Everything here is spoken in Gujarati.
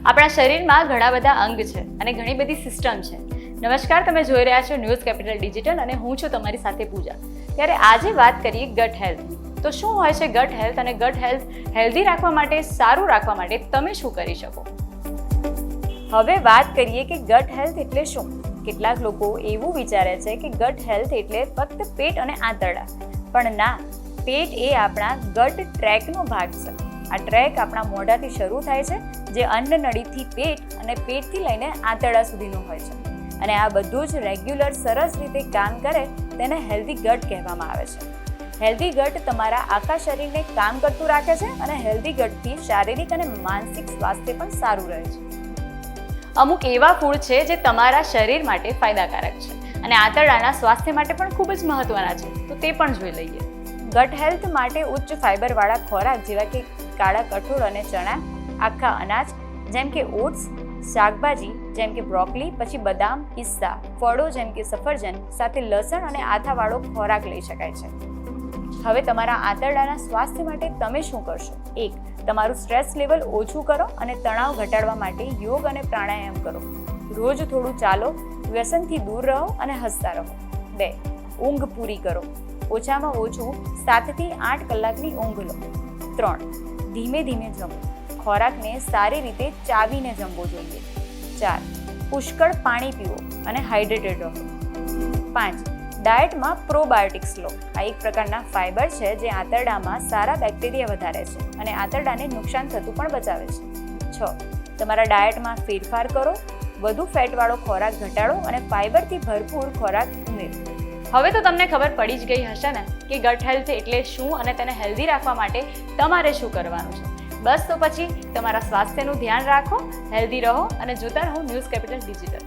આપણા શરીરમાં ઘણા બધા અંગ છે અને ઘણી બધી સિસ્ટમ છે. નમસ્કાર, તમે જોઈ રહ્યા છો ન્યૂઝ કેપિટલ ડિજિટલ અને હું છું તમારી સાથે પૂજા. ત્યારે આજે વાત કરીએ ગટ હેલ્થની. તો શું હોય છે ગટ હેલ્થ અને ગટ હેલ્થ હેલ્ધી રાખવા માટે, સારું રાખવા માટે તમે શું કરી શકો? હવે વાત કરીએ કે ગટ હેલ્થ એટલે શું. કેટલાક લોકો એવું વિચારે છે કે ગટ હેલ્થ એટલે ફક્ત પેટ અને આંતરડા, પણ ના, પેટ એ આપણા ગટ ટ્રેકનો ભાગ છે. આ ટ્રેક આપણા મોઢાથી શરૂ થાય છે, જે અન્નનળીથી પેટ અને પેટથી લઈને આંતરડા સુધીનું હોય છે. અને આ બધું જ રેગ્યુલર સરસ રીતે કામ કરે તેને હેલ્ધી ગટ કહેવામાં આવે છે. હેલ્ધી ગટ તમારા આખા શરીરને કામ કરતું રાખે છે અને હેલ્ધી ગટથી શારીરિક અને માનસિક સ્વાસ્થ્ય પણ સારું રહે છે. અમુક એવા ફૂડ છે જે તમારા શરીર માટે ફાયદાકારક છે અને આંતરડાના સ્વાસ્થ્ય માટે પણ ખૂબ જ મહત્વના છે, તો તે પણ જોઈ લઈએ. ગટ હેલ્થ માટે ઉચ્ચ ફાઇબરવાળા ખોરાક જેવા કે કાળા કઠોળ અને ચણા, આખા અનાજ જેમ કે ઓટ્સ, શાકભાજી જેમ કે બ્રોકોલી, પછી બદામ, પિસ્તા, ફળો જેમ કે સફરજન સાથે લસણ અને આથાવાળો ખોરાક લઈ શકાય છે. હવે તમારા આંતરડાના સ્વાસ્થ્ય માટે તમે શું કરશો? 1. તમારું સ્ટ્રેસ લેવલ ઓછું કરો અને તણાવ ઘટાડવા માટે યોગ અને પ્રાણાયામ કરો. રોજ થોડું ચાલો, વ્યસનથી દૂર રહો અને હસતા રહો. 2. ઊંઘ પૂરી કરો. ઓછામાં ઓછું 7 થી 8 કલાકની ઊંઘ લો. 3. ધીમે ધીમે જમો. ખોરાકને સારી રીતે ચાવીને જમવો જોઈએ. 4. પુષ્કળ પાણી પીવો અને હાઇડ્રેટેડ રહો. 5. ડાયટમાં પ્રોબાયોટિક્સ લો. આ એક પ્રકારના ફાઇબર છે જે આંતરડામાં સારા બેક્ટેરિયા વધારે છે અને આંતરડાને નુકસાન થતું પણ બચાવે છે. 6. તમારા ડાયટમાં ફેરફાર કરો. વધુ ફેટવાળો ખોરાક ઘટાડો અને ફાઇબરથી ભરપૂર ખોરાક ઉમેરો. હવે તો તમને ખબર પડી જ ગઈ હશે ને કે ગટ હેલ્થ એટલે શું અને તેને હેલ્ધી રાખવા માટે તમારે શું કરવાનું છે. બસ તો પછી તમારા સ્વાસ્થ્યનું ધ્યાન રાખો, હેલ્ધી રહો અને જોતા રહો ન્યૂઝ કેપિટલ ડિજિટલ.